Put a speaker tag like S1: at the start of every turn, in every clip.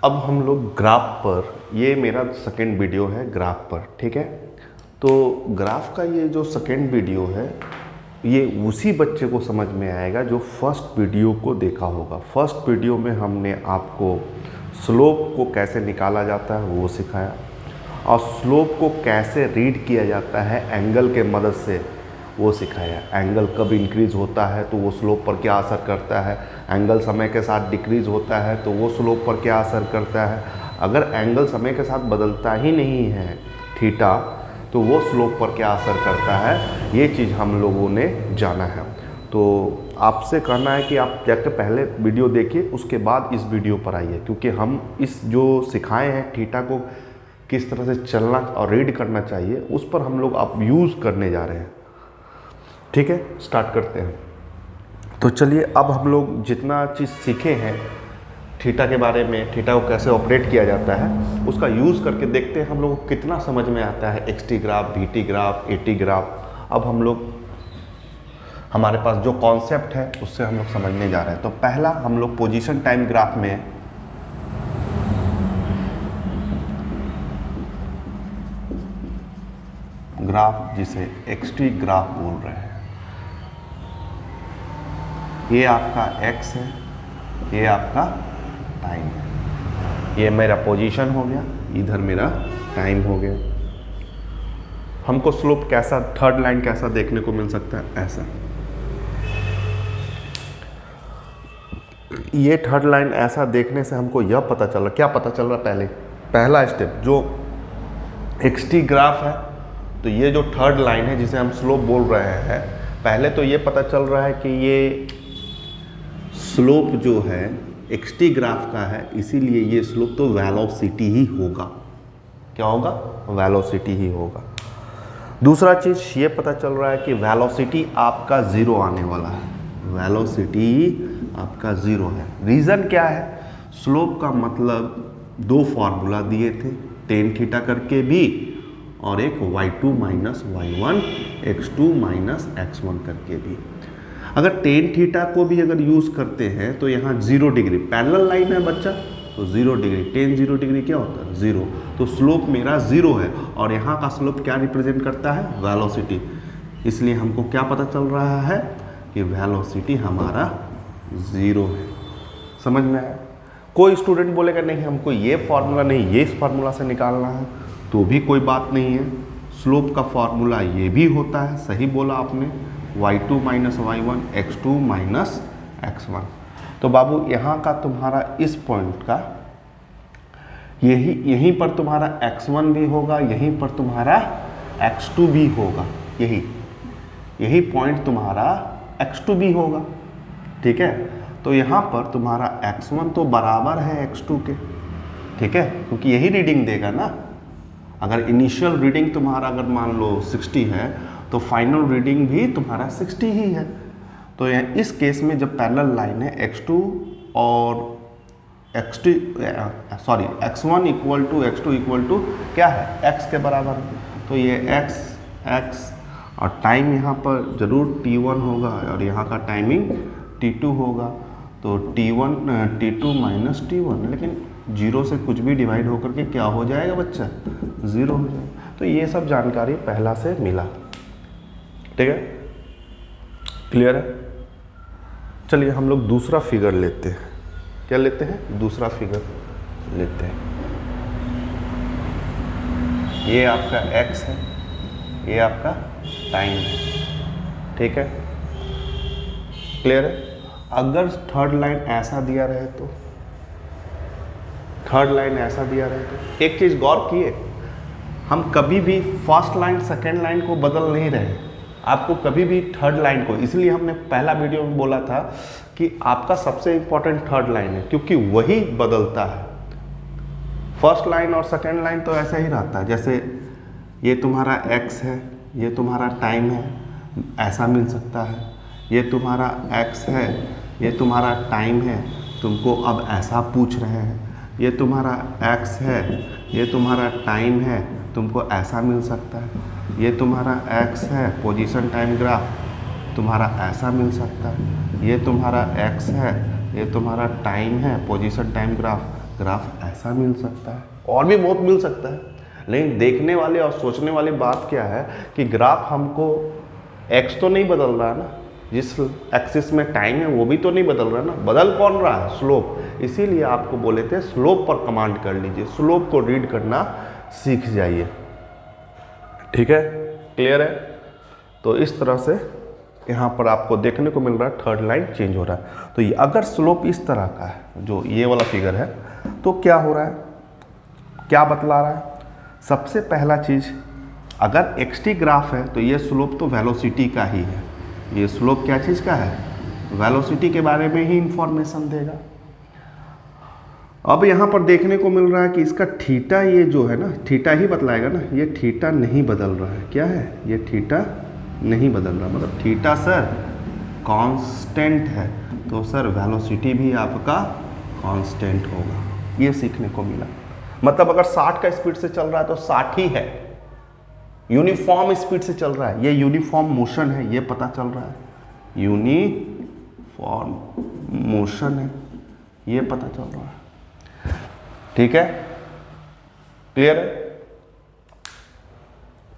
S1: अब हम लोग ग्राफ पर, ये मेरा सेकेंड वीडियो है ग्राफ पर, ठीक है। तो ग्राफ का ये जो सेकेंड वीडियो है ये उसी बच्चे को समझ में आएगा जो फर्स्ट वीडियो को देखा होगा। फर्स्ट वीडियो में हमने आपको स्लोप को कैसे निकाला जाता है वो सिखाया, और स्लोप को कैसे रीड किया जाता है एंगल के मदद से वो सिखाया। एंगल कब इंक्रीज़ होता है तो वो स्लोप पर क्या असर करता है, एंगल समय के साथ डिक्रीज़ होता है तो वो स्लोप पर क्या असर करता है। अगर एंगल समय के साथ बदलता ही नहीं है थीटा, तो वो स्लोप पर क्या असर करता है, ये चीज़ हम लोगों ने जाना है। तो आपसे कहना है कि आप जाके पहले वीडियो देखिए, उसके बाद इस वीडियो पर आइए, क्योंकि हम इस जो सिखाए हैं थीटा को किस तरह से चलना और रीड करना चाहिए उस पर हम लोग आप यूज़ करने जा रहे हैं। ठीक है, स्टार्ट करते हैं। तो चलिए, अब हम लोग जितना चीज़ सीखे हैं थीटा के बारे में, थीटा को कैसे ऑपरेट किया जाता है, उसका यूज़ करके देखते हैं हम लोग को कितना समझ में आता है। X t graph, v t graph, a t graph. अब हम लोग, हमारे पास जो कॉन्सेप्ट है उससे हम लोग समझने जा रहे हैं। तो पहला हम लोग पोजीशन टाइम ग्राफ में ग्राफ, जिसे एक्स-टी ग्राफ बोल रहे हैं, ये आपका x है, ये आपका टाइम है। ये मेरा पोजीशन हो गया, इधर मेरा टाइम हो गया। हमको स्लोप कैसा, थर्ड लाइन कैसा देखने को मिल सकता है, ऐसा। ये थर्ड लाइन ऐसा देखने से हमको यह पता चल रहा, क्या पता चल रहा, पहला स्टेप जो एक्स-टी ग्राफ है, तो ये जो थर्ड लाइन है जिसे हम स्लोप बोल रहे हैं, पहले तो ये पता चल रहा है कि ये स्लोप जो है एक्स-टी ग्राफ का है, इसीलिए ये स्लोप तो वेलोसिटी ही होगा। क्या होगा, वेलोसिटी ही होगा। दूसरा चीज़ ये पता चल रहा है कि वेलोसिटी आपका ज़ीरो आने वाला है, वेलोसिटी आपका ज़ीरो है। रीज़न क्या है, स्लोप का मतलब दो फार्मूला दिए थे, टेन थीटा करके भी, और एक y2 minus y1, x2 minus x1 करके भी। अगर टेन थीटा को भी अगर यूज़ करते हैं तो यहाँ 0 डिग्री, पैरेलल लाइन है बच्चा, तो 0 डिग्री, टेन 0 डिग्री क्या होता है, 0। तो स्लोप मेरा 0 है, और यहाँ का स्लोप क्या रिप्रेजेंट करता है, वेलोसिटी। इसलिए हमको क्या पता चल रहा है कि वेलोसिटी हमारा 0 है। समझ में आया। कोई स्टूडेंट बोलेगा नहीं हमको ये फार्मूला नहीं, ये इस फार्मूला से निकालना है, तो भी कोई बात नहीं है। स्लोप का फार्मूला ये भी होता है, सही बोला आपने, y2 minus y1, x2 minus x1। तो बाबू यहाँ का तुम्हारा इस पॉइंट का यहीं पर तुम्हारा x1 भी होगा, यहीं पर तुम्हारा x2 भी होगा, यही पॉइंट तुम्हारा x2 भी होगा। ठीक है, तो यहाँ पर तुम्हारा x1 तो बराबर है x2 के, ठीक है, क्योंकि यही रीडिंग देगा ना। अगर इनिशियल रीडिंग तुम्हारा अगर मान लो 60 है, तो फाइनल रीडिंग भी तुम्हारा 60 ही है। तो इस केस में जब पैरेलल लाइन है, x2 और x1 equal to x2 equal to क्या है, x के बराबर। तो ये x और टाइम यहाँ पर जरूर t1 होगा, और यहाँ का टाइमिंग t2 होगा। तो t2 माइनस t1, लेकिन 0 से कुछ भी डिवाइड होकर के क्या हो जाएगा बच्चा, 0 हो जाएगा। तो ये सब जानकारी पहला से मिला, ठीक है, क्लियर है। चलिए हम लोग दूसरा फिगर लेते हैं। क्या लेते हैं, दूसरा फिगर लेते हैं। ये आपका x है, ये आपका टाइम है, ठीक है, क्लियर है। अगर थर्ड लाइन ऐसा दिया रहे तो, थर्ड लाइन ऐसा दिया रहे तो, एक चीज़ गौर किए, हम कभी भी फर्स्ट लाइन सेकेंड लाइन को बदल नहीं रहे, आपको कभी भी थर्ड लाइन को, इसलिए हमने पहला वीडियो में बोला था कि आपका सबसे इम्पोर्टेंट थर्ड लाइन है, क्योंकि वही बदलता है। फर्स्ट लाइन और सेकेंड लाइन तो ऐसा ही रहता है, जैसे ये तुम्हारा x है, ये तुम्हारा टाइम है, ऐसा मिल सकता है। ये तुम्हारा x है, ये तुम्हारा टाइम है, तुमको अब ऐसा पूछ रहे हैं। ये तुम्हारा x है, ये तुम्हारा टाइम है, तुमको ऐसा मिल सकता है। ये तुम्हारा x है, पोजीशन टाइम ग्राफ, तुम्हारा ऐसा मिल सकता है। ये तुम्हारा x है, ये तुम्हारा टाइम है, पोजीशन टाइम ग्राफ, ग्राफ ऐसा मिल सकता है, और भी बहुत मिल सकता है। लेकिन देखने वाले और सोचने वाली बात क्या है कि ग्राफ हमको एक्स तो नहीं बदल रहा है ना, जिस एक्सिस में टाइम है वो भी तो नहीं बदल रहा है ना, बदल कौन रहा है? स्लोप। इसीलिए आपको बोले थे स्लोप पर कमांड कर लीजिए, स्लोप को रीड करना सीख जाइए। ठीक है, क्लियर है? तो इस तरह से यहाँ पर आपको देखने को मिल रहा है थर्ड लाइन चेंज हो रहा है। तो ये अगर स्लोप इस तरह का है, जो ये वाला फिगर है, तो क्या हो रहा है, क्या बतला रहा है? सबसे पहला चीज, अगर एक्सटी ग्राफ है तो ये स्लोप तो वेलोसिटी का ही है। ये स्लोप क्या चीज़ का है? वेलोसिटी के बारे में ही इंफॉर्मेशन देगा। अब यहाँ पर देखने को मिल रहा है कि इसका थीटा, ये जो है ना, थीटा ही बतलाएगा ना, ये थीटा नहीं बदल रहा है। क्या है? ये थीटा नहीं बदल रहा, मतलब थीटा सर कांस्टेंट है, तो सर वेलोसिटी भी आपका कांस्टेंट होगा। ये सीखने को मिला। मतलब अगर 60 का स्पीड से चल रहा है तो 60 ही है, यूनिफॉर्म स्पीड से चल रहा है, ये यूनिफॉर्म मोशन है, ये पता चल रहा है, यूनिफॉर्म मोशन है, ये पता चल रहा है। ठीक है, क्लियर है?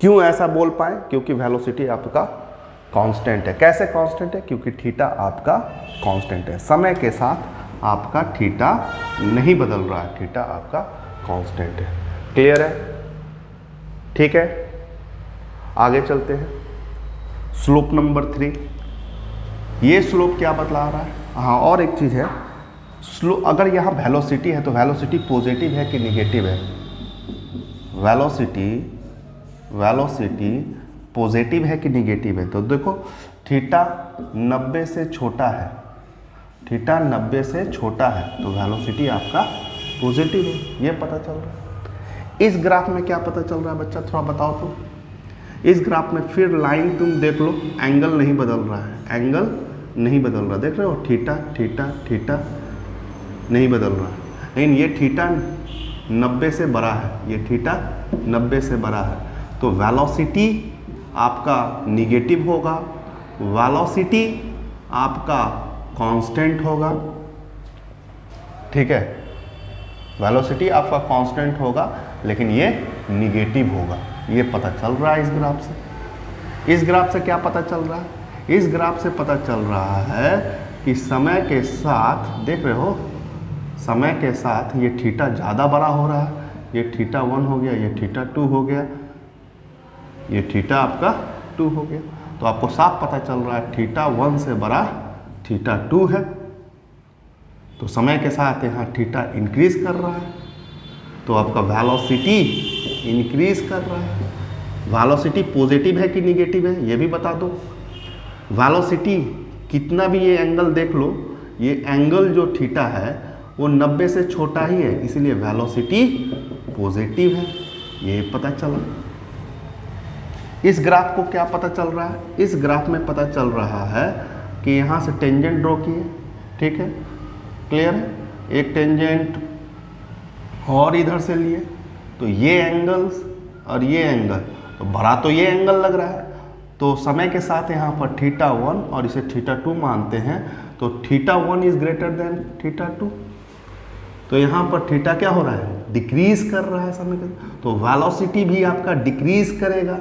S1: क्यों ऐसा बोल पाए? क्योंकि वेलोसिटी आपका कांस्टेंट है। कैसे कांस्टेंट है? क्योंकि थीटा आपका कांस्टेंट है, समय के साथ आपका थीटा नहीं बदल रहा है, थीटा आपका कांस्टेंट है। क्लियर है? ठीक है, आगे चलते हैं। स्लोप नंबर 3, ये स्लोप क्या बतला रहा है? हाँ, और एक चीज़ है, स्लोप अगर यहाँ वेलोसिटी है तो वेलोसिटी पॉजिटिव है कि निगेटिव है? वेलोसिटी पॉजिटिव है कि निगेटिव है? तो देखो, थीटा 90 से छोटा है, थीटा 90 से छोटा है, तो वेलोसिटी आपका पॉजिटिव है, ये पता चल रहा है। इस ग्राफ में क्या पता चल रहा है बच्चा, थोड़ा बताओ तो। इस ग्राफ में फिर लाइन तुम देख लो, एंगल नहीं बदल रहा है, एंगल नहीं बदल रहा, देख रहे हो? थीटा थीटा थीटा नहीं बदल रहा है, लेकिन ये थीटा 90 से बड़ा है, ये थीटा 90 से बड़ा है, तो वेलोसिटी आपका निगेटिव होगा, वेलोसिटी आपका कांस्टेंट होगा। ठीक है, वेलोसिटी आपका कांस्टेंट होगा, लेकिन ये निगेटिव होगा, ये पता चल रहा है इस ग्राफ से। इस ग्राफ से क्या पता चल रहा है? इस ग्राफ से पता चल रहा है कि समय के साथ, देख रहे हो, समय के साथ ये थीटा ज़्यादा बड़ा हो रहा है, ये थीटा 1 हो गया, ये थीटा 2 हो गया, ये थीटा आपका 2 हो गया, तो आपको साफ पता चल रहा है थीटा 1 से बड़ा थीटा 2 है, तो समय के साथ यहाँ थीटा इंक्रीज कर रहा है, तो आपका वेलोसिटी इंक्रीज कर रहा है। वेलोसिटी पॉजिटिव है कि निगेटिव है, ये भी बता दो। वेलोसिटी कितना भी, ये एंगल देख लो, ये एंगल जो थीटा है वो 90 से छोटा ही है, इसलिए वेलोसिटी पॉजिटिव है, ये पता चला। इस ग्राफ को क्या पता चल रहा है? इस ग्राफ में पता चल रहा है कि यहाँ से टेंजेंट ड्रॉ किए, ठीक है, क्लियर है? एक टेंजेंट और इधर से लिए, तो ये एंगल्स और ये एंगल, तो बड़ा तो ये एंगल लग रहा है, तो समय के साथ यहाँ पर थीटा 1 और इसे थीटा 2 मानते हैं, तो theta 1 is greater than theta 2, तो यहाँ पर थीटा क्या हो रहा है? डिक्रीज कर रहा है समय के, तो वेलोसिटी भी आपका डिक्रीज करेगा।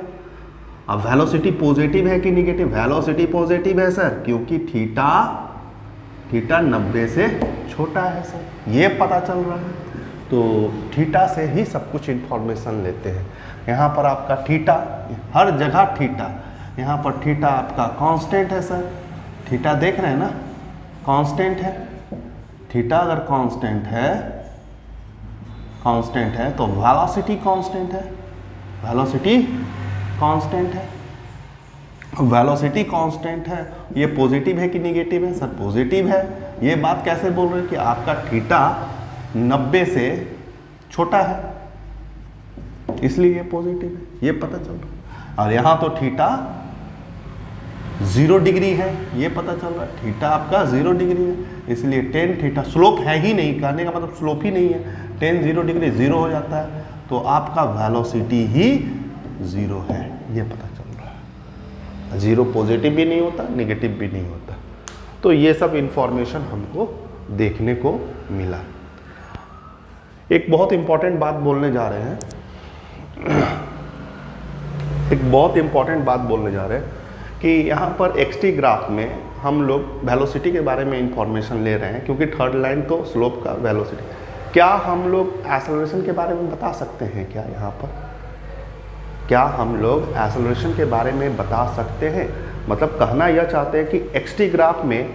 S1: अब वेलोसिटी पॉजिटिव है कि निगेटिव? वेलोसिटी पॉजिटिव है सर, क्योंकि थीटा 90 से छोटा है सर, ये पता चल रहा है। तो थीटा से ही सब कुछ इंफॉर्मेशन लेते हैं। यहाँ पर आपका थीटा, हर जगह थीटा, यहाँ पर थीटा आपका कांस्टेंट है सर, थीटा देख रहे हैं ना, कांस्टेंट है। थीटा अगर कांस्टेंट है तो वेलोसिटी कांस्टेंट है, वेलोसिटी कांस्टेंट है, वेलोसिटी कांस्टेंट है। ये पॉजिटिव है कि निगेटिव है सर? पॉजिटिव है। ये बात कैसे बोल रहे हैं कि आपका थीटा 90 से छोटा है, इसलिए ये पॉजिटिव है, ये पता चल रहा है। और यहाँ तो थीटा 0 डिग्री है, ये पता चल रहा है, थीटा आपका 0 डिग्री है, इसलिए टेन थीटा, स्लोप है ही नहीं, कहने का मतलब स्लोप ही नहीं है, टेन 0 डिग्री 0 हो जाता है, तो आपका वेलोसिटी ही 0 है, ये पता चल रहा है। 0 पॉजिटिव भी नहीं होता, निगेटिव भी नहीं होता, तो ये सब इंफॉर्मेशन हमको देखने को मिला। एक बहुत इंपॉर्टेंट बात बोलने जा रहे हैं, एक बहुत इंपॉर्टेंट बात बोलने जा रहे हैं कि यहाँ पर एक्सटी ग्राफ में हम लोग वेलोसिटी के बारे में इंफॉर्मेशन ले रहे हैं, क्योंकि थर्ड लाइन तो स्लोप का वेलोसिटी। क्या हम लोग एक्सेलरेशन के बारे में बता सकते हैं क्या यहाँ पर? क्या हम लोग एक्सेलरेशन के बारे में बता सकते हैं? मतलब कहना यह चाहते हैं कि एक्सटी ग्राफ में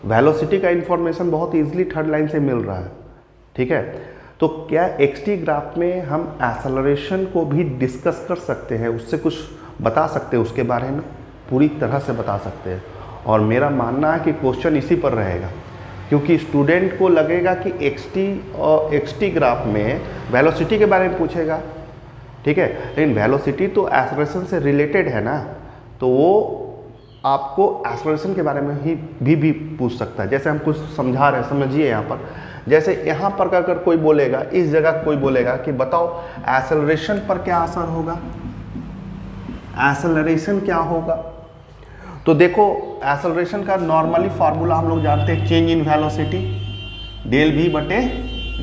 S1: वेलोसिटी का इंफॉर्मेशन बहुत ईजिली थर्ड लाइन से मिल रहा है, ठीक है। तो क्या एक्सटी ग्राफ में हम एक्सेलरेशन को भी डिस्कस कर सकते हैं, उससे कुछ बता सकते हैं, उसके बारे में पूरी तरह से बता सकते हैं? और मेरा मानना है कि क्वेश्चन इसी पर रहेगा, क्योंकि स्टूडेंट को लगेगा कि एक्सटी ग्राफ में वेलोसिटी के बारे में पूछेगा, ठीक है, लेकिन वेलोसिटी तो एक्सेलरेशन से रिलेटेड है ना, तो वो आपको एक्सेलरेशन के बारे में ही भी पूछ सकता है। जैसे हम कुछ समझा रहे हैं, समझिए यहाँ पर, जैसे यहाँ पर अगर कोई बोलेगा, इस जगह कोई बोलेगा कि बताओ एक्सेलरेशन पर क्या असर होगा, एक्सेलरेशन क्या होगा, तो देखो एक्सेलरेशन का नॉर्मली फार्मूला हम लोग जानते हैं, change in velocity del v बटे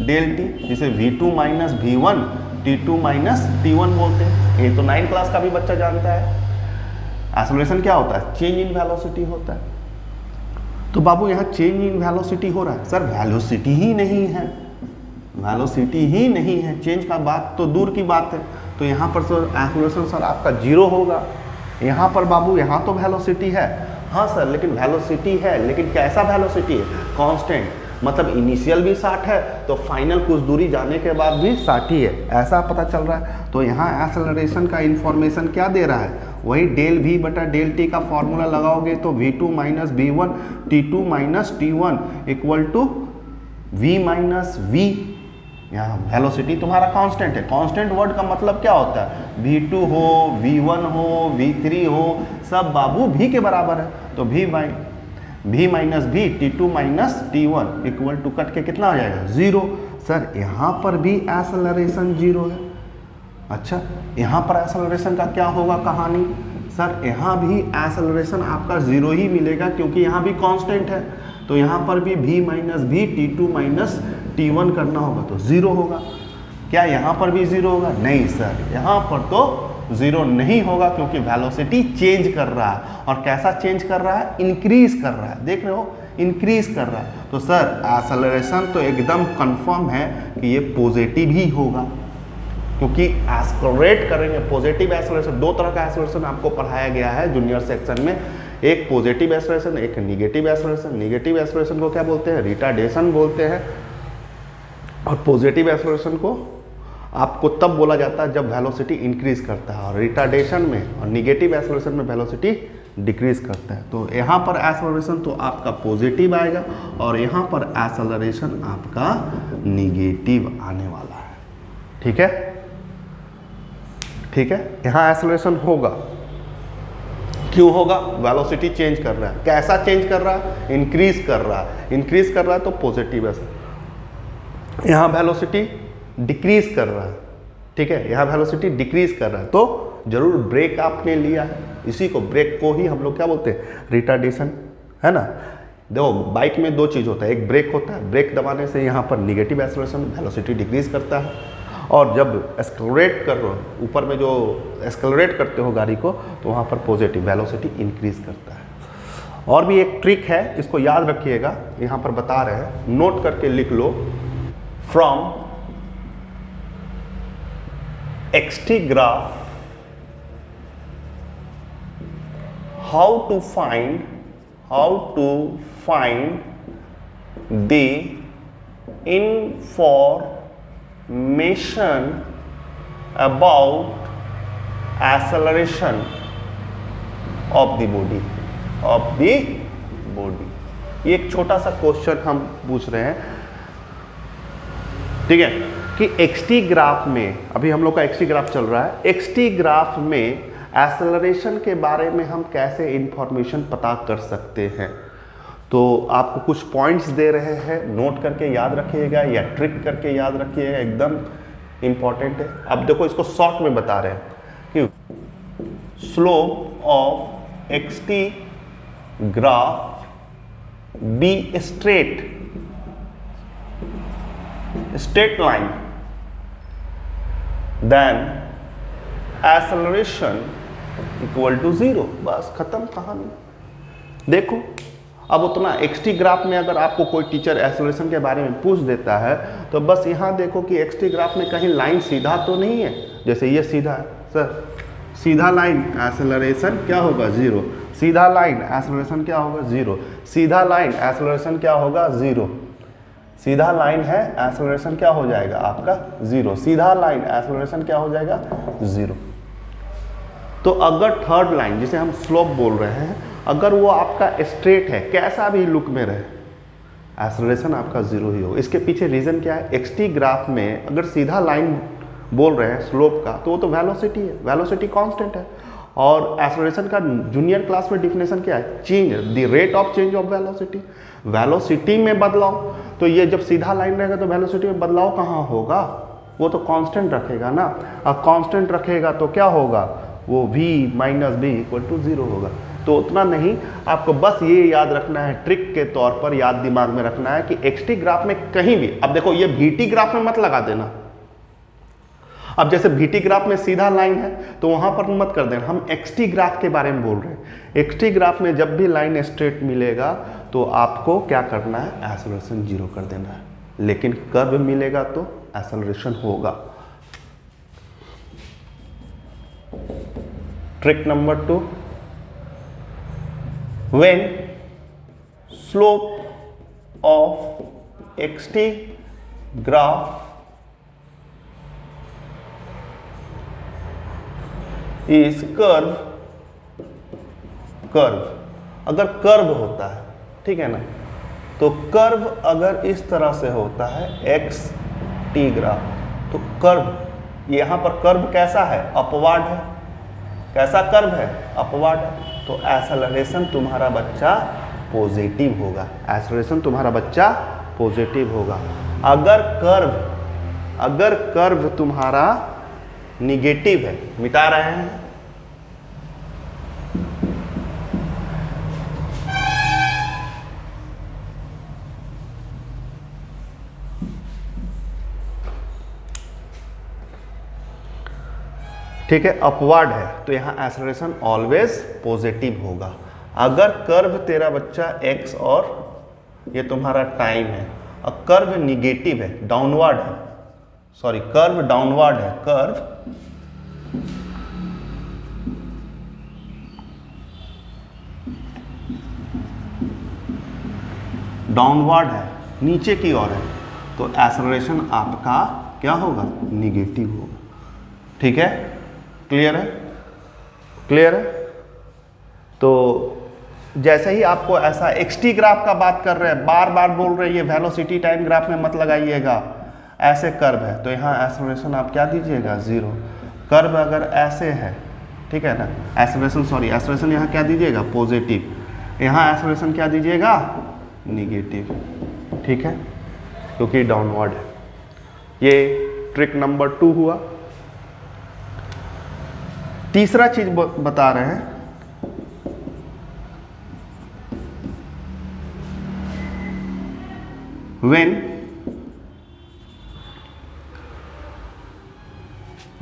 S1: डेल टी, जिसे v2 minus v1 t2 minus t1 बोलते हैं। ये तो 9 क्लास का भी बच्चा जानता है। एक्सेलरेशन क्या होता है? चेंज इन वेलोसिटी होता है। तो बाबू यहाँ चेंज इन वेलोसिटी हो रहा है, सर वेलोसिटी ही नहीं है, वेलोसिटी ही नहीं है, चेंज का बात तो दूर की बात है। तो यहाँ पर सर एक्सेलरेशन सर आपका 0 होगा। यहाँ पर बाबू यहाँ तो वेलोसिटी है, हाँ सर, लेकिन वेलोसिटी है, लेकिन कैसा वेलोसिटी है? कांस्टेंट, मतलब इनिशियल भी 60 है तो फाइनल कुछ दूरी जाने के बाद भी 60 ही है, ऐसा पता चल रहा है। तो यहाँ एक्सेलरेशन का इंफॉर्मेशन क्या दे रहा है? वही डेल v बटा डेल टी का फॉर्मूला लगाओगे तो v2 minus v1 t2 minus t1 equal to v minus v। यहाँ वेलोसिटी तुम्हारा कांस्टेंट है। कांस्टेंट वर्ड का मतलब क्या होता है? v2 हो, v1 हो, v3 हो, सब बाबू v के बराबर है। तो v minus v t2 minus t1 equal to cut के कितना आ जाएगा? 0। सर यहाँ पर भी एक्सेलरेशन 0 है। अच्छा, यहाँ पर एक्सेलरेशन का क्या होगा कहानी? सर यहाँ भी एक्सेलरेशन आपका 0 ही मिलेगा, क्योंकि यहाँ भी कांस्टेंट है। तो यहाँ पर भी v minus v t2 minus t1 करना होगा तो 0 होगा। क्या यहाँ पर भी 0 होगा? नहीं सर, यहाँ पर तो 0 नहीं होगा, क्योंकि वेलोसिटी चेंज कर रहा है। और कैसा चेंज कर रहा है? इंक्रीज कर रहा है। देख रहे हो, इंक्रीज कर रहा है। तो सर एक्सेलरेशन तो एकदम कंफर्म है कि ये पॉजिटिव ही होगा, क्योंकि एक्सेलरेट करेंगे। पॉजिटिव एक्सेलरेशन, दो तरह का एक्सेलरेशन आपको पढ़ाया गया है जूनियर सेक्शन में, एक पॉजिटिव एक्सेलरेशन, एक निगेटिव एक्सेलरेशन। निगेटिव एक्सेलरेशन को क्या बोलते हैं? रिटार्डेशन बोलते हैं। और पॉजिटिव एक्सेलरेशन को आपको तब बोला जाता है जब वेलोसिटी इंक्रीज करता है, और रिटार्डेशन में और निगेटिव एक्सेलरेशन में वेलोसिटी डिक्रीज करता है। तो यहाँ पर एक्सेलरेशन तो आपका पॉजिटिव आएगा और यहाँ पर एक्सेलरेशन आपका निगेटिव आने वाला है। ठीक है, ठीक है। यहाँ एक्सेलरेशन होगा, क्यों होगा? वेलोसिटी चेंज कर रहा है। कैसा चेंज कर रहा है? इंक्रीज कर रहा है। इंक्रीज कर रहा है तो पॉजिटिव है। यहाँ वेलोसिटी डिक्रीज कर रहा है, ठीक है, यहाँ वेलोसिटी डिक्रीज कर रहा है, तो जरूर ब्रेक आपने लिया है। इसी को, ब्रेक को ही हम लोग क्या बोलते हैं? रिटार्डेशन, है ना। देखो बाइक में दो चीज़ होता है, एक ब्रेक होता है, ब्रेक दबाने से यहाँ पर निगेटिव एक्सेलरेशन वेलोसिटी डिक्रीज करता है, और जब एक्सेलरेट कर रहे हो, ऊपर में जो एक्सेलरेट करते हो गाड़ी को, तो वहाँ पर पॉजिटिव वेलोसिटी इंक्रीज करता है। और भी एक ट्रिक है, इसको याद रखिएगा, यहाँ पर बता रहे हैं, नोट करके लिख लो। From xt graph, how to find the information about acceleration of the body, ये एक छोटा सा क्वेश्चन हम पूछ रहे हैं, ठीक है, कि एक्सटी ग्राफ में, अभी हम लोग का एक्सटी ग्राफ चल रहा है, एक्सटी ग्राफ में एक्सेलरेशन के बारे में हम कैसे इंफॉर्मेशन पता कर सकते हैं। तो आपको कुछ पॉइंट्स दे रहे हैं, नोट करके याद रखिएगा या ट्रिक करके याद रखिएगा, एकदम इंपॉर्टेंट है। अब देखो इसको शॉर्ट में बता रहे हैं कि slope of x t graph be straight straight line then acceleration equal to 0, बस खत्म कहानी। देखो अब उतना एक्सटी ग्राफ में अगर आपको कोई टीचर एक्सेलरेशन के बारे में पूछ देता है तो बस यहाँ देखो कि एक्सटी ग्राफ में कहीं लाइन सीधा तो नहीं है, जैसे ये सीधा है सर, सीधा लाइन एक्सेलरेशन क्या होगा 0, सीधा लाइन एक्सेलरेशन क्या होगा 0, सीधा लाइन एक्सेलरेशन क्या होगा 0, सीधा लाइन है एक्सेलरेशन क्या हो जाएगा आपका 0, सीधा लाइन एक्सेलरेशन क्या हो जाएगा 0। तो अगर थर्ड लाइन जिसे हम स्लोप बोल रहे हैं, अगर वो आपका स्ट्रेट है, कैसा भी लुक में रहे, एक्सेलरेशन आपका 0 ही हो। इसके पीछे रीजन क्या है, एक्सटी ग्राफ में अगर सीधा लाइन बोल रहे हैं स्लोप का तो वो तो वेलोसिटी है, वेलोसिटी कांस्टेंट है, और एक्सेलरेशन का जूनियर क्लास में डिफिनेशन क्या है, change, the rate of change of velocity, velocity में बदलाव। तो ये जब सीधा लाइन रहेगा तो वेलोसिटी में बदलाव कहाँ होगा, वो तो कांस्टेंट रखेगा ना, अब कांस्टेंट रखेगा तो क्या होगा, वो v minus b equal to 0 होगा। तो उतना नहीं, आपको बस ये याद रखना है, ट्रिक के तौर पर याद दिमाग में रखना है कि एक्सटी ग्राफ में कहीं भी, अब देखो ये vt ग्राफ में मत लगा देना, अब जैसे vt ग्राफ में सीधा लाइन है तो वहां पर मत कर देना, हम एक्सटी ग्राफ के बारे में बोल रहे हैं। एक्सटी ग्राफ में जब भी लाइन स्ट्रेट मिलेगा तो आपको क्या करना है, एक्सेलरेशन 0 कर देना है, लेकिन कर्व मिलेगा तो एक्सेलरेशन होगा। Trick number 2, when slope of xt graph is curve, अगर कर्व होता है, ठीक है ना, तो कर्व अगर इस तरह से होता है एक्स टी ग्राफ, तो कर्व यहाँ पर कर्व कैसा है, अपवार्ड है, कैसा कर्व है, अपवार्ड है, तो एक्सेलरेशन तुम्हारा बच्चा पॉजिटिव होगा, एक्सेलरेशन तुम्हारा बच्चा पॉजिटिव होगा। अगर कर्व तुम्हारा निगेटिव है, मिटा रहे हैं, ठीक है, अपवर्ड है, तो यहाँ एक्सेलरेशन ऑलवेज पॉजिटिव होगा। अगर कर्व तेरा बच्चा x और ये तुम्हारा टाइम है, और कर्व निगेटिव है, डाउनवर्ड है, सॉरी कर्व डाउनवर्ड है, कर्व डाउनवर्ड है, नीचे की ओर है, तो एक्सेलरेशन आपका क्या होगा, निगेटिव होगा। ठीक है, क्लियर है, क्लियर है। तो जैसे ही आपको ऐसा एक्सटी ग्राफ का बात कर रहे हैं, बार बार बोल रहे हैं ये वेलोसिटी टाइम ग्राफ में मत लगाइएगा, ऐसे कर्व है तो यहाँ एक्सेलरेशन आप क्या दीजिएगा, 0। कर्व अगर ऐसे है, ठीक है ना, एक्सेलरेशन सॉरी एक्सेलरेशन यहाँ क्या दीजिएगा, पॉजिटिव, यहाँ एक्सेलरेशन क्या दीजिएगा, निगेटिव। ठीक है, क्योंकि डाउनवर्ड है। ये ट्रिक नंबर 2 हुआ। तीसरा चीज बता रहे हैं,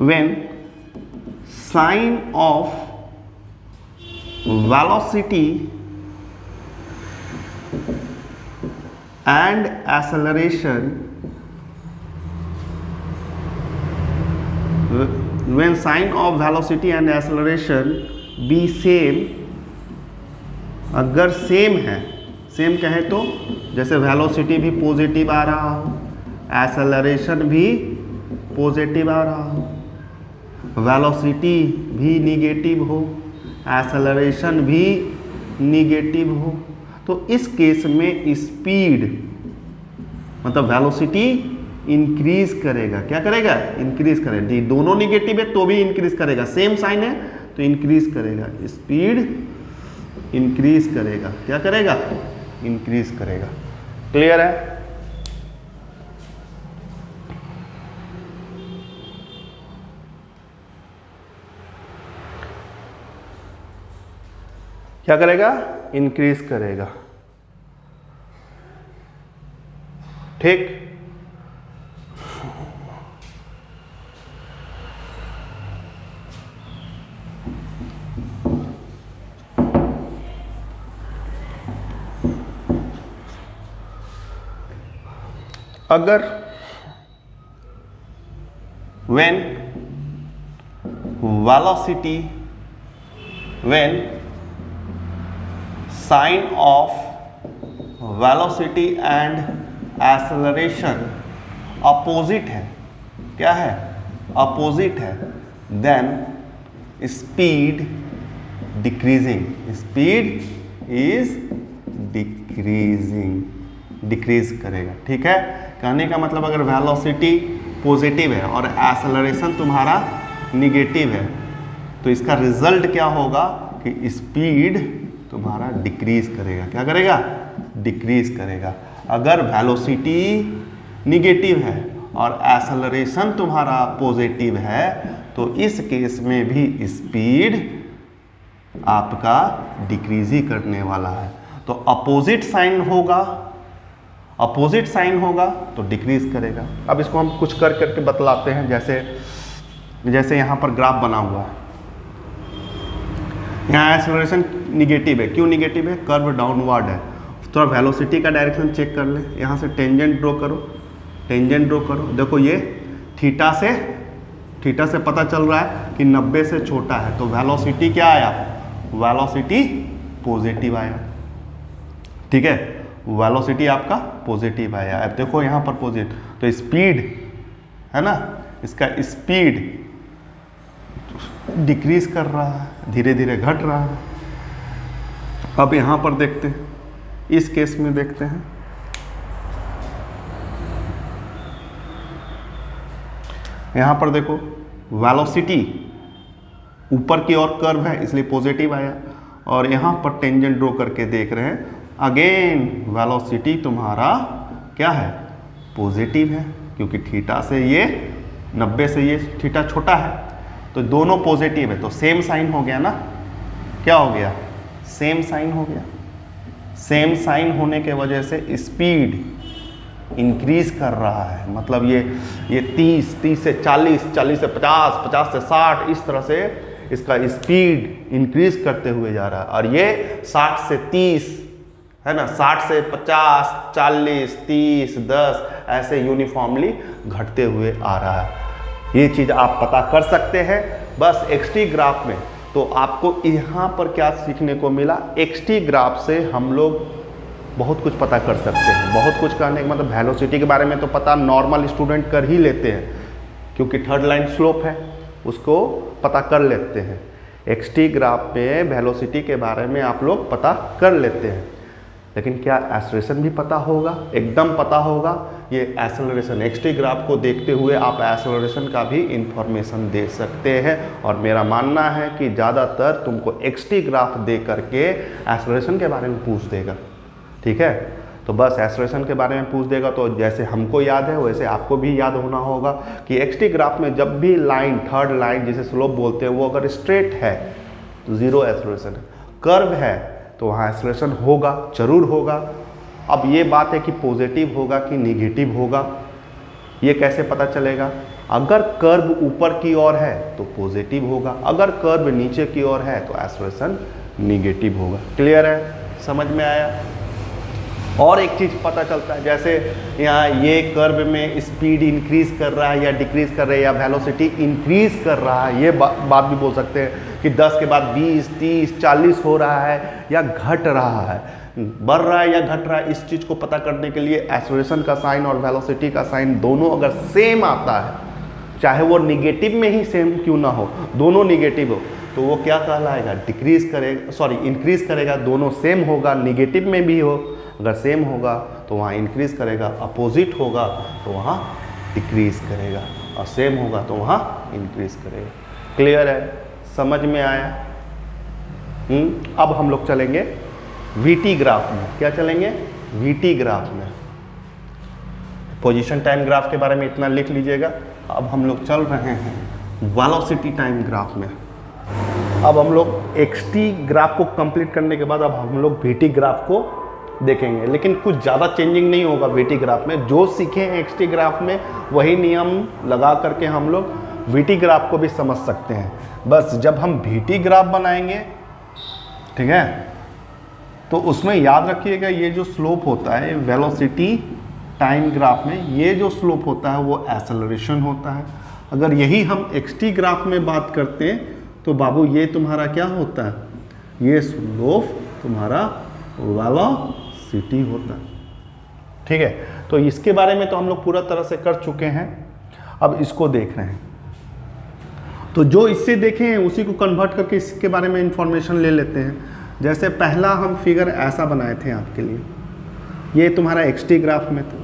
S1: when sign of velocity and acceleration, when sign of velocity and acceleration be same, अगर सेम है, सेम कहे तो जैसे वेलोसिटी भी पॉजिटिव आ रहा हो, एक्सेलरेशन भी पॉजिटिव आ रहा हो, वेलोसिटी भी निगेटिव हो, एक्सेलरेशन भी निगेटिव हो, तो इस केस में स्पीड मतलब वेलोसिटी इंक्रीज करेगा। क्या करेगा, इंक्रीज करेगा। दोनों निगेटिव है तो भी इंक्रीज करेगा, सेम साइन है तो इंक्रीज करेगा, स्पीड इंक्रीज करेगा। क्या करेगा, इंक्रीज करेगा। क्लियर है। क्या करेगा, इंक्रीज करेगा। ठीक, अगर when velocity, when sign of velocity and acceleration opposite है, क्या है, अपोजिट है, then speed decreasing, speed is decreasing, decrease करेगा। ठीक है, कहने का मतलब अगर वेलोसिटी पॉजिटिव है और एक्सेलरेशन तुम्हारा निगेटिव है तो इसका रिजल्ट क्या होगा कि स्पीड तुम्हारा डिक्रीज करेगा। क्या करेगा, डिक्रीज करेगा। अगर वेलोसिटी निगेटिव है और एक्सेलरेशन तुम्हारा पॉजिटिव है तो इस केस में भी स्पीड आपका डिक्रीज ही करने वाला है। तो अपोजिट साइन होगा, अपोजिट साइन होगा तो डिक्रीज करेगा। अब इसको हम कुछ कर करके बतलाते हैं। जैसे यहाँ पर ग्राफ बना हुआ है, यहाँ एक्सेलरेशन निगेटिव है। क्यों निगेटिव है, कर्व डाउनवर्ड है। थोड़ा वेलोसिटी का डायरेक्शन चेक कर ले, यहाँ से टेंजेंट ड्रॉ करो, टेंजेंट ड्रॉ करो। देखो ये थीटा से पता चल रहा है कि 90 से छोटा है, तो वेलोसिटी क्या आया, वेलोसिटी पॉजिटिव आया। ठीक है, वेलोसिटी आपका पॉजिटिव आया। अब देखो यहाँ पर पॉजिटिव, तो स्पीड है ना, इसका स्पीड डिक्रीज कर रहा है, धीरे धीरे घट रहा है। अब यहाँ पर देखते हैं, इस केस में देखते हैं, यहाँ पर देखो वेलोसिटी ऊपर की ओर कर्व है इसलिए पॉजिटिव आया, और यहाँ पर टेंजेंट ड्रॉ करके देख रहे हैं, अगेन वेलोसिटी तुम्हारा क्या है, पॉजिटिव है, क्योंकि थीटा से ये 90 से ये थीटा छोटा है, तो दोनों पॉजिटिव है, तो सेम साइन हो गया ना। क्या हो गया, सेम साइन हो गया। सेम साइन होने के वजह से स्पीड इंक्रीज कर रहा है, मतलब ये 30 से 40, 40 से 50, 50 से 60, इस तरह से इसका स्पीड इंक्रीज करते हुए जा रहा है। और ये 60 से 30 है ना, 60 से 50, 40, 30, 10 ऐसे यूनिफॉर्मली घटते हुए आ रहा है। ये चीज़ आप पता कर सकते हैं बस एक्सटी ग्राफ में। तो आपको यहाँ पर क्या सीखने को मिला, एक्सटी ग्राफ से हम लोग बहुत कुछ पता कर सकते हैं। बहुत कुछ कहने का मतलब वेलोसिटी के बारे में तो पता नॉर्मल स्टूडेंट कर ही लेते हैं, क्योंकि थर्ड लाइन स्लोप है उसको पता कर लेते हैं। एक्सटी ग्राफ में वेलोसिटी के बारे में आप लोग पता कर लेते हैं, लेकिन क्या एक्सेलरेशन भी पता होगा, एकदम पता होगा। ये एक्सेलरेशन एक्सटी ग्राफ को देखते हुए आप एक्सेलरेशन का भी इंफॉर्मेशन दे सकते हैं, और मेरा मानना है कि ज़्यादातर तुमको एक्सटी ग्राफ दे करके एक्सेलरेशन के बारे में पूछ देगा। ठीक है, तो बस एक्सेलरेशन के बारे में पूछ देगा, तो जैसे हमको याद है वैसे आपको भी याद होना होगा कि एक्सटी ग्राफ में जब भी लाइन, थर्ड लाइन जिसे स्लोप बोलते हैं, वो अगर स्ट्रेट है तो जीरो एक्सेलरेशन है, कर्व है तो वहाँ एक्सेलरेशन होगा, जरूर होगा। अब ये बात है कि पॉजिटिव होगा कि निगेटिव होगा, ये कैसे पता चलेगा। अगर कर्व ऊपर की ओर है तो पॉजिटिव होगा, अगर कर्व नीचे की ओर है तो एक्सेलरेशन निगेटिव होगा। क्लियर है, समझ में आया। और एक चीज़ पता चलता है, जैसे यहाँ ये कर्व में स्पीड इंक्रीज कर रहा है या डिक्रीज कर रहा है, या वेलोसिटी इंक्रीज कर रहा है, ये बात भी बोल सकते हैं कि 10 के बाद 20, 30, 40 हो रहा है या घट रहा है, बढ़ रहा है या घट रहा है। इस चीज़ को पता करने के लिए एक्सेलरेशन का साइन और वेलोसिटी का साइन दोनों अगर सेम आता है, चाहे वो निगेटिव में ही सेम क्यों ना हो, दोनों निगेटिव हो, तो वो क्या कहलाएगा, डिक्रीज करेगा, सॉरी इंक्रीज करेगा। दोनों सेम होगा, निगेटिव में भी हो, अगर सेम होगा तो वहाँ इंक्रीज करेगा, अपोजिट होगा तो वहाँ डिक्रीज करेगा, और सेम होगा तो वहाँ इंक्रीज करेगा। क्लियर है, समझ में आया। अब हम लोग चलेंगे वीटी ग्राफ में। क्या चलेंगे, वीटी ग्राफ में। पोजीशन टाइम ग्राफ के बारे में इतना लिख लीजिएगा। अब हम लोग चल रहे हैं वेलोसिटी टाइम ग्राफ में। अब हम लोग एक्सटी ग्राफ को कंप्लीट करने के बाद अब हम लोग वीटी ग्राफ को देखेंगे, लेकिन कुछ ज़्यादा चेंजिंग नहीं होगा वीटी ग्राफ में। जो सीखे हैं एक्सटी ग्राफ में वही नियम लगा करके हम लोग वीटी ग्राफ को भी समझ सकते हैं। बस जब हम वीटी ग्राफ बनाएंगे, ठीक है, तो उसमें याद रखिएगा ये जो स्लोप होता है वेलोसिटी टाइम ग्राफ में ये जो स्लोप होता है वो एक्सेलरेशन होता है। अगर यही हम एक्सटी ग्राफ में बात करते हैं तो बाबू ये तुम्हारा क्या होता है, ये स्लोप तुम्हारा वेलोसिटी होता है। ठीक है, तो इसके बारे में तो हम लोग पूरा तरह से कर चुके हैं, अब इसको देख रहे हैं। तो जो इससे देखे हैं उसी को कन्वर्ट करके इसके बारे में इंफॉर्मेशन ले लेते हैं। जैसे पहला हम फिगर ऐसा बनाए थे आपके लिए, ये तुम्हारा एक्सटी ग्राफ में था।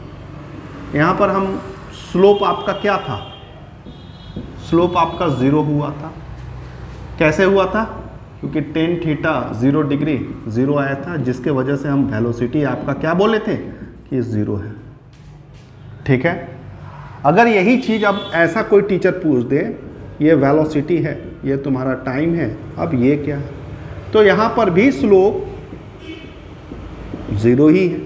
S1: यहाँ पर हम स्लोप आपका क्या था, स्लोप आपका 0 हुआ था। कैसे हुआ था, क्योंकि टेन थीटा 0 डिग्री 0 आया था, जिसके वजह से हम वेलोसिटी आपका क्या बोले थे कि 0 है। ठीक है, अगर यही चीज़ अब ऐसा कोई टीचर पूछ दे, ये वेलोसिटी है, ये तुम्हारा टाइम है, अब ये क्या है, तो यहाँ पर भी स्लोप 0 ही है।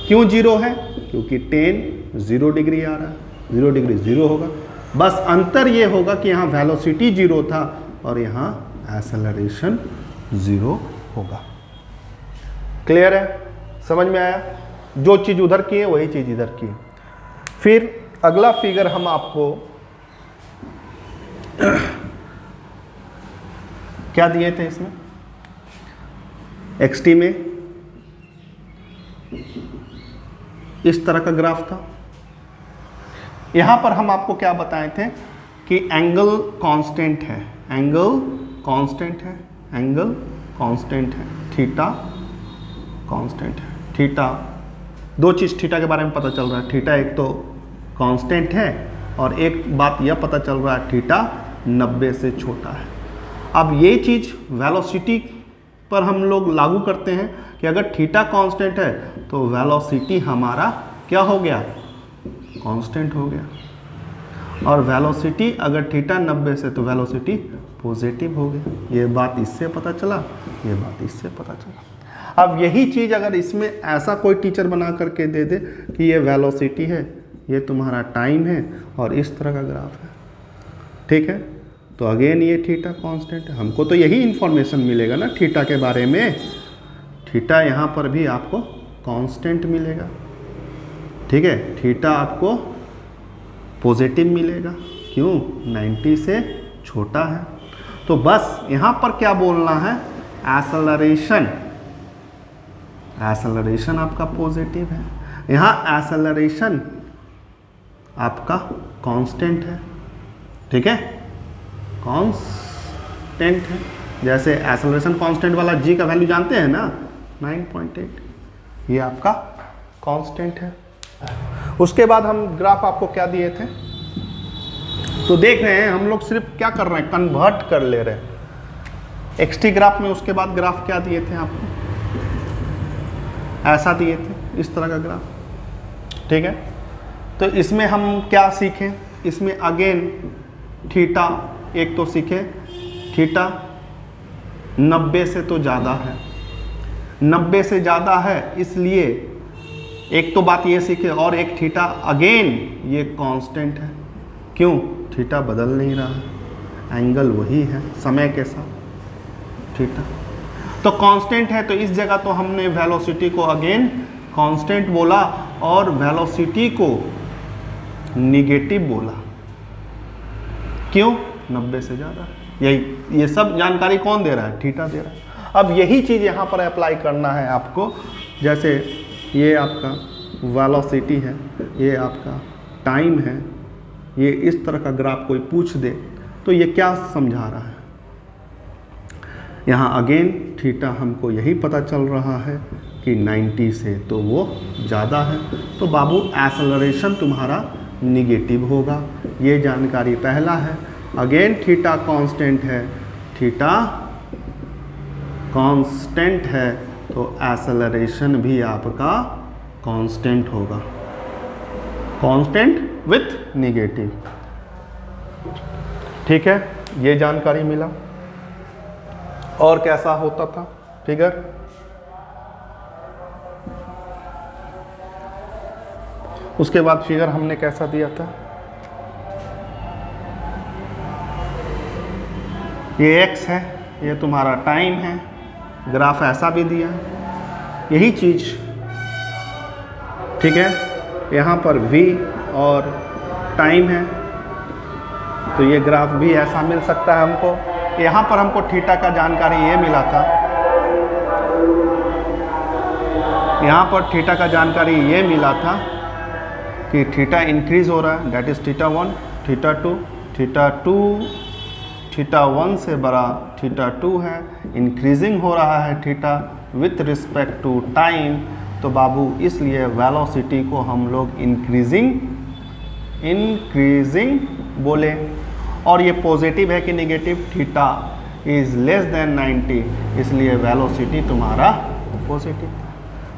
S1: क्यों 0 है, क्योंकि टेन 0 डिग्री आ रहा है, 0 डिग्री 0 होगा। बस अंतर ये होगा कि यहाँ वेलोसिटी 0 था और यहाँ एक्सेलरेशन 0 होगा। क्लियर है, समझ में आया? जो चीज़ उधर की है वही चीज़ इधर की है। फिर अगला फिगर हम आपको क्या दिए थे इसमें, एक्सटी में इस तरह का ग्राफ था। यहां पर हम आपको क्या बताए थे कि एंगल कांस्टेंट है, एंगल कांस्टेंट है, एंगल कांस्टेंट है, थीटा कांस्टेंट है। थीटा, दो चीज़ थीटा के बारे में पता चल रहा है, थीटा एक तो कांस्टेंट है और एक बात यह पता चल रहा है थीटा 90 से छोटा है। अब ये चीज़ वेलोसिटी पर हम लोग लागू करते हैं कि अगर थीटा कांस्टेंट है तो वेलोसिटी हमारा क्या हो गया, कांस्टेंट हो गया। और वेलोसिटी अगर थीटा 90 से तो वेलोसिटी पॉजिटिव हो गई। ये बात इससे पता चला, ये बात इससे पता चला। अब यही चीज़ अगर इसमें ऐसा कोई टीचर बना करके दे दे कि ये वेलोसिटी है, ये तुम्हारा टाइम है और इस तरह का ग्राफ है, ठीक है, तो अगेन ये थीटा कांस्टेंट है। हमको तो यही इंफॉर्मेशन मिलेगा ना थीटा के बारे में, थीटा यहाँ पर भी आपको कांस्टेंट मिलेगा, ठीक है, थीटा आपको पॉजिटिव मिलेगा, क्यों, 90 से छोटा है। तो बस यहाँ पर क्या बोलना है, एक्सेलरेशन, एक्सेलरेशन आपका पॉजिटिव है, यहाँ एक्सेलरेशन आपका कांस्टेंट है, ठीक है, कांस्टेंट है। जैसे एक्सेलरेशन कांस्टेंट वाला जी का वैल्यू जानते हैं ना, 9.8, ये आपका कांस्टेंट है। उसके बाद हम ग्राफ आपको क्या दिए थे, तो देख रहे हैं हम लोग सिर्फ क्या कर रहे हैं, कन्वर्ट कर ले रहे हैं एक्सटी ग्राफ में। उसके बाद ग्राफ क्या दिए थे आपको, ऐसा दिए थे, इस तरह का ग्राफ, ठीक है। तो इसमें हम क्या सीखें, इसमें अगेन थीटा एक तो सीखे, थीटा 90 से तो ज़्यादा है, 90 से ज़्यादा है इसलिए एक तो बात ये सीखे, और एक थीटा अगेन ये कांस्टेंट है, क्यों, थीटा बदल नहीं रहा है, एंगल वही है समय के साथ, थीटा तो कांस्टेंट है। तो इस जगह तो हमने वेलोसिटी को अगेन कांस्टेंट बोला और वेलोसिटी को निगेटिव बोला, क्यों, 90 से ज़्यादा। यही, ये सब जानकारी कौन दे रहा है, थीटा दे रहा है। अब यही चीज़ यहाँ पर अप्लाई करना है आपको। जैसे ये आपका वेलोसिटी है, ये आपका टाइम है, ये इस तरह का ग्राफ कोई पूछ दे तो ये क्या समझा रहा है, यहाँ अगेन थीटा हमको यही पता चल रहा है कि 90 से तो वो ज़्यादा है, तो बाबू एक्सेलरेशन तुम्हारा निगेटिव होगा। ये जानकारी पहला है। अगेन थीटा कांस्टेंट है, थीटा कांस्टेंट है तो एक्सेलरेशन भी आपका कांस्टेंट होगा, कांस्टेंट विथ निगेटिव, ठीक है, ये जानकारी मिला। और कैसा होता था फिगर, उसके बाद फिगर हमने कैसा दिया था, ये x है, ये तुम्हारा टाइम है, ग्राफ ऐसा भी दिया, यही चीज, ठीक है,
S2: यहाँ पर v और टाइम है, तो ये ग्राफ भी ऐसा मिल सकता है हमको। यहाँ पर हमको थीटा का जानकारी ये मिला था, यहाँ पर थीटा का जानकारी ये मिला था कि थीटा इंक्रीज हो रहा है, that is theta 1, theta 2, theta 2, theta 1 से बड़ा थीटा 2 है, इंक्रीजिंग हो रहा है theta with respect to time. तो बाबू इसलिए वेलोसिटी को हम लोग इंक्रीजिंग बोले। और ये पॉजिटिव है कि negative, theta is less than 90, इसलिए वेलोसिटी तुम्हारा पॉजिटिव।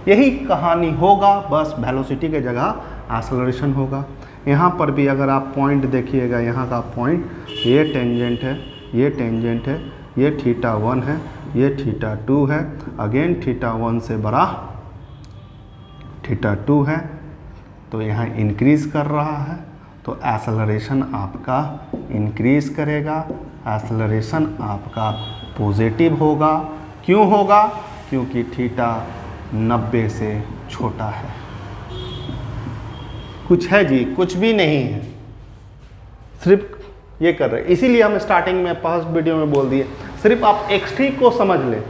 S2: यही कहानी होगा, बस वेलोसिटी के जगह एक्सेलरेशन होगा। यहाँ पर भी अगर आप पॉइंट देखिएगा, यहाँ का पॉइंट ये टेंजेंट है, ये टेंजेंट है, ये थीटा 1 है, ये थीटा 2 है, अगेन थीटा 1 से बड़ा थीटा 2 है, तो यहाँ इंक्रीज कर रहा है, तो एक्सेलरेशन आपका इंक्रीज करेगा, एक्सेलरेशन आपका पॉजिटिव होगा। क्यों होगा? क्योंकि थीटा 90 से छोटा है। कुछ है जी? कुछ भी नहीं है, सिर्फ ये कर रहे हैं। इसीलिए हम स्टार्टिंग में फर्स्ट वीडियो में बोल दिए, सिर्फ आप xt को समझ लें,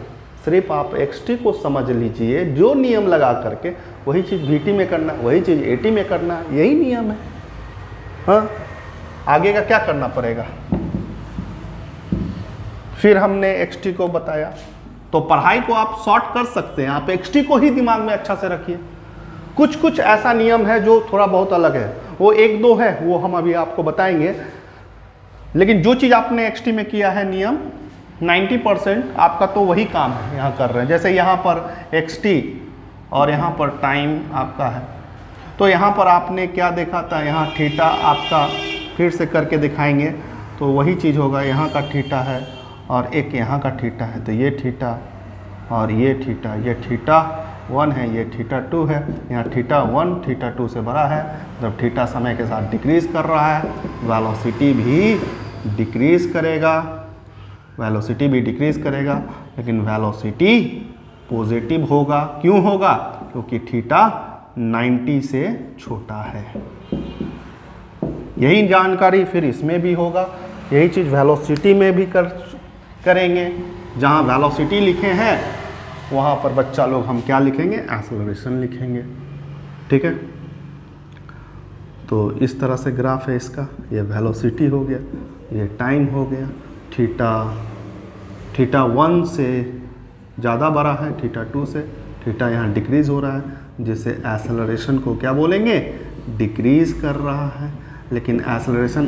S2: सिर्फ आप xt को समझ लीजिए, जो नियम लगा करके वही चीज़ vt में करना, वही चीज़ at में करना, यही नियम है। हाँ, आगे का क्या करना पड़ेगा? फिर हमने xt को बताया, तो पढ़ाई को आप शॉर्ट कर सकते हैं, आप xt को ही दिमाग में अच्छा से रखिए। कुछ कुछ ऐसा नियम है जो थोड़ा बहुत अलग है, वो एक दो है, वो हम अभी आपको बताएंगे। लेकिन जो चीज़ आपने xt में किया है नियम, 90% आपका तो वही काम है यहाँ कर रहे हैं। जैसे यहाँ पर xt और यहाँ पर टाइम आपका है, तो यहाँ पर आपने क्या देखा था, यहाँ थीटा आपका, फिर से करके दिखाएंगे तो वही चीज़ होगा। यहाँ का थीटा है और एक यहाँ का थीटा है, तो ये थीटा और ये थीटा, ये थीटा 1 है, ये थीटा 2 है। यहाँ थीटा 1 थीटा 2 से बड़ा है, जब थीटा समय के साथ डिक्रीज कर रहा है, वेलोसिटी भी डिक्रीज करेगा, वेलोसिटी भी डिक्रीज करेगा, लेकिन वेलोसिटी पॉजिटिव होगा। क्यों होगा? क्योंकि थीटा 90 से छोटा है। यही जानकारी फिर इसमें भी होगा, यही चीज़ वेलोसिटी में भी करेंगे। जहाँ वेलोसिटी लिखे हैं वहाँ पर बच्चा लोग हम क्या लिखेंगे? एक्सेलरेशन लिखेंगे। ठीक है, तो इस तरह से ग्राफ है इसका। ये वेलोसिटी हो गया, ये टाइम हो गया। थीटा 1 से ज़्यादा बड़ा है थीटा 2 से, थीटा यहाँ डिक्रीज़ हो रहा है, जिससे एक्सेलरेशन को क्या बोलेंगे? डिक्रीज़ कर रहा है। लेकिन एक्सेलरेशन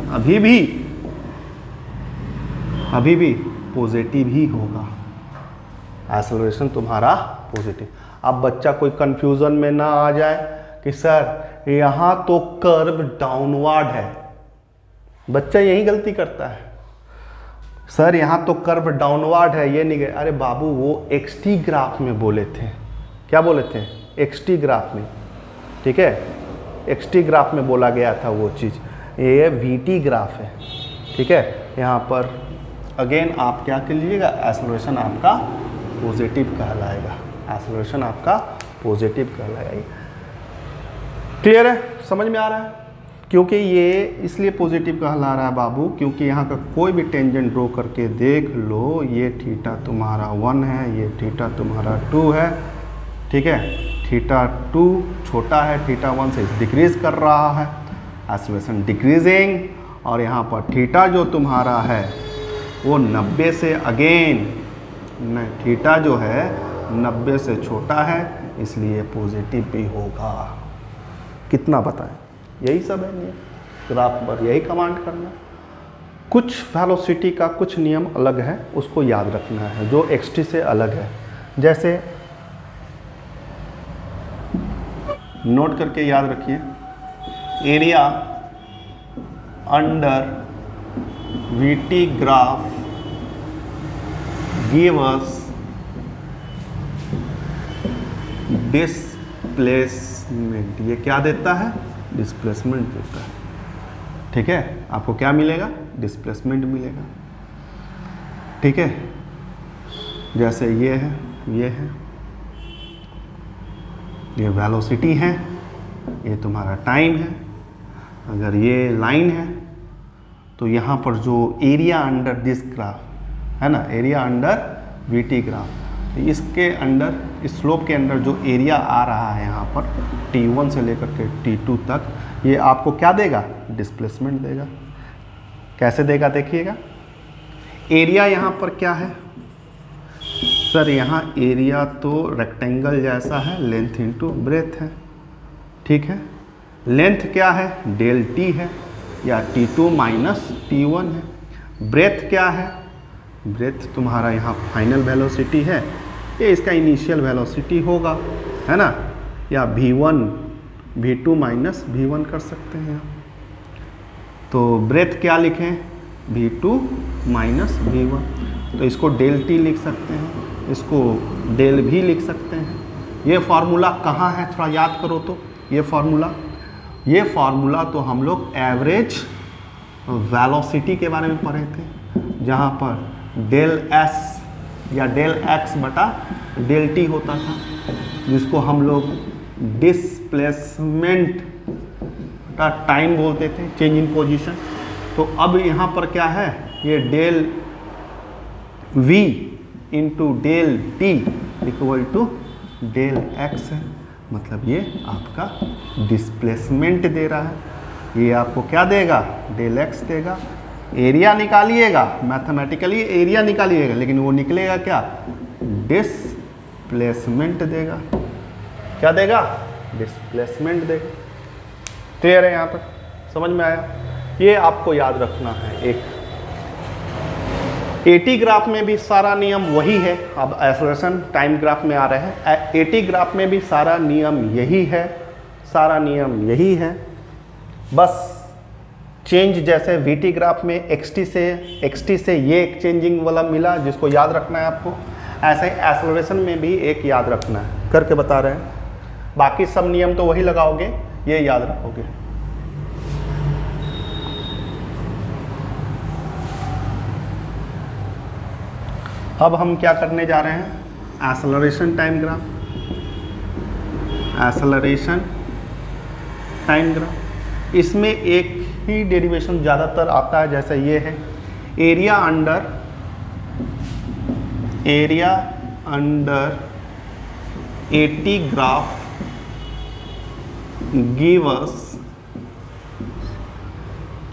S2: अभी भी पॉजिटिव ही होगा, एक्सेलरेशन तुम्हारा पॉजिटिव। अब बच्चा कोई कंफ्यूजन में ना आ जाए कि सर यहाँ तो कर्व डाउनवर्ड है, बच्चा यही गलती करता है, सर यहाँ तो कर्व डाउनवर्ड है, ये नहीं गए। अरे बाबू, वो xt ग्राफ में बोले थे। क्या बोले थे? xt ग्राफ में। ठीक है, xt ग्राफ में बोला गया था वो चीज़। ये vt ग्राफ है। ठीक है, यहाँ पर अगेन आप क्या कर लीजिएगा? एक्सेलरेशन आपका पॉजिटिव कहलाएगा, एक्सेलरेशन आपका पॉजिटिव कहलाएगा। क्लियर है? समझ में आ रहा है? क्योंकि ये इसलिए पॉजिटिव कहला रहा है बाबू, क्योंकि यहाँ का कोई भी टेंजेंट ड्रॉ करके देख लो, ये थीटा तुम्हारा 1 है, ये थीटा तुम्हारा 2 है। ठीक है, थीटा 2 छोटा है, थीटा 1 से डिक्रीज कर रहा है, एक्सेलरेशन डिक्रीजिंग। और यहाँ पर थीटा जो तुम्हारा है वो 90 से, अगेन थीटा जो है 90 से छोटा है, इसलिए पॉजिटिव भी होगा। कितना बताएं? यही सब है नियम, ग्राफ पर यही कमांड करना। कुछ वेलोसिटी का कुछ नियम अलग है, उसको याद रखना है, जो xt से अलग है। जैसे नोट करके याद रखिए, area under vt graph give us displacement. ये क्या देता है? डिस्प्लेसमेंट देता है। ठीक है, आपको क्या मिलेगा? डिस्प्लेसमेंट मिलेगा। ठीक है, जैसे ये है, ये वेलोसिटी है, ये तुम्हारा टाइम है। अगर ये लाइन है तो यहाँ पर जो एरिया अंडर दिस ग्राफ है ना, एरिया अंडर वीटी ग्राफ, तो इसके अंडर, इस स्लोप के अंदर जो एरिया आ रहा है यहाँ पर T1 से लेकर के T2 तक, ये आपको क्या देगा? डिस्प्लेसमेंट देगा। कैसे देगा देखिएगा। एरिया यहाँ पर क्या है सर? यहाँ एरिया तो रेक्टेंगल जैसा है, लेंथ इंटू ब्रेथ है, ठीक है। लेंथ क्या है? डेल टी है, या T2 माइनस T1 है। ब्रेथ क्या है? ब्रेथ तुम्हारा यहाँ फाइनल वेलोसिटी है, ये इसका इनिशियल वेलोसिटी होगा, है ना, या V1 V2 माइनस V1 कर सकते हैं। तो ब्रेथ क्या लिखें? V2 minus V1। तो इसको डेल टी लिख सकते हैं, इसको डेल भी लिख सकते हैं। ये फार्मूला कहाँ है थोड़ा याद करो तो। ये फार्मूला तो हम लोग एवरेज वेलोसिटी के बारे में पढ़े थे, जहाँ पर डेल एस या डेल एक्स बटा डेल टी होता था, जिसको हम लोग डिस्प्लेसमेंट का टाइम बोलते थे, चेंज इन पोजीशन। तो अब यहाँ पर क्या है? ये del v into del t equal to del x है, मतलब ये आपका डिस्प्लेसमेंट दे रहा है। ये आपको क्या देगा? डेल एक्स देगा। एरिया निकालिएगा, मैथमेटिकली एरिया निकालिएगा, लेकिन वो निकलेगा क्या? डिस्प्लेसमेंट देगा। क्या देगा? डिस्प्लेसमेंट देगा। क्लियर है यहाँ पर? समझ में आया? ये आपको याद रखना है। एक एटी ग्राफ में भी सारा नियम वही है। अब एक्सेलरेशन टाइम ग्राफ में आ रहे हैं। एटी ग्राफ में भी सारा नियम यही है, सारा नियम यही है। बस चेंज जैसे वीटी ग्राफ में एक्सटी से ये एक चेंजिंग वाला मिला, जिसको याद रखना है आपको, ऐसे ही एक्सेलरेशन में भी एक याद रखना है, करके बता रहे हैं। बाकी सब नियम तो वही लगाओगे, ये याद रखोगे। अब हम क्या करने जा रहे हैं? Acceleration time graph. Acceleration time graph, इसमें एक ही डेरिवेशन ज़्यादातर आता है, जैसे ये है area under eighty graph give us.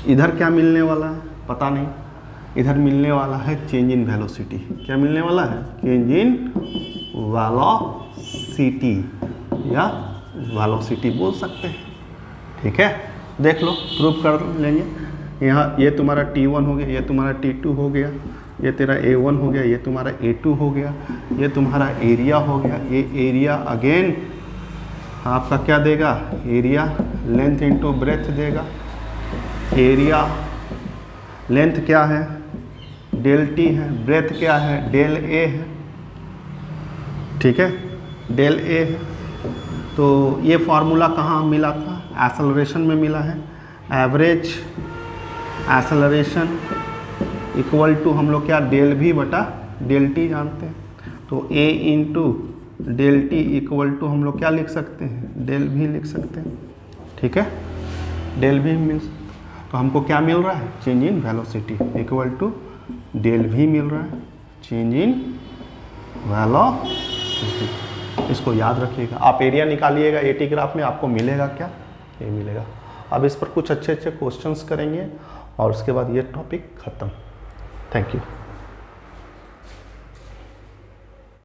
S2: इधर क्या मिलने वाला है पता नहीं, इधर मिलने वाला है चेंज इन वेलोसिटी। क्या मिलने वाला है? चेंज इन वेलोसिटी या वेलोसिटी बोल सकते हैं, ठीक है। देख लो, प्रूफ कर लेंगे। यहाँ ये तुम्हारा T1 हो गया, ये तुम्हारा T2 हो गया, ये तेरा A1 हो गया, ये तुम्हारा A2 हो गया, ये तुम्हारा एरिया हो गया। ये एरिया अगेन आपका क्या देगा? एरिया लेंथ इंटू ब्रेथ देगा। एरिया लेंथ क्या है? डेल टी है। ब्रेथ क्या है? डेल ए है, ठीक है, डेल ए है। तो ये फार्मूला कहाँ मिला था? एक्सेलरेशन में मिला है। एवरेज एक्सेलरेशन इक्वल टू हम लोग क्या? डेल भी बटा डेल टी जानते हैं, तो a into del t equal to हम लोग क्या लिख सकते हैं? डेल भी लिख सकते हैं, ठीक है। डेल भी मिल, तो हमको क्या मिल रहा है? Change in velocity equal to del भी मिल रहा है, चेंज इन वेलोसिटी। इसको याद रखिएगा। आप एरिया निकालिएगा एटी ग्राफ में, आपको मिलेगा क्या? ये मिलेगा। अब इस पर कुछ अच्छे क्वेश्चंस करेंगे और उसके बाद ये टॉपिक ख़त्म। Thank you.